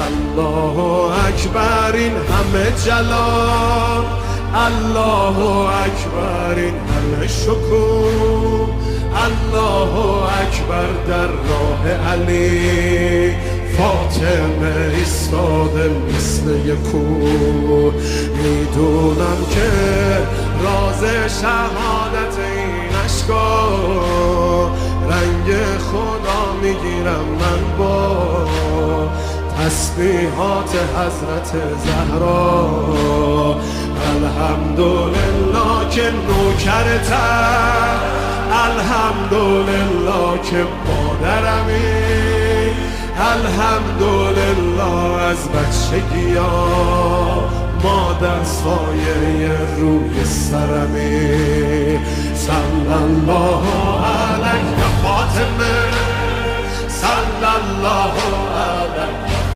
الله اکبر این همه جلال، الله اکبر این همه شکوه، الله اکبر در راه علی فاطمه ایستاده مثل یک کوه. میدونم که راز شهادت این اشکا رنگ خدا میگیرم من با تسبیحات حضرت زهرا. الحمدلله که نوکرتم، الحمدلله که مادرمی، الحمدلله از بچگی مادر سایه روی سرمی. صلی الله علیک فاطمه، صلی الله علیک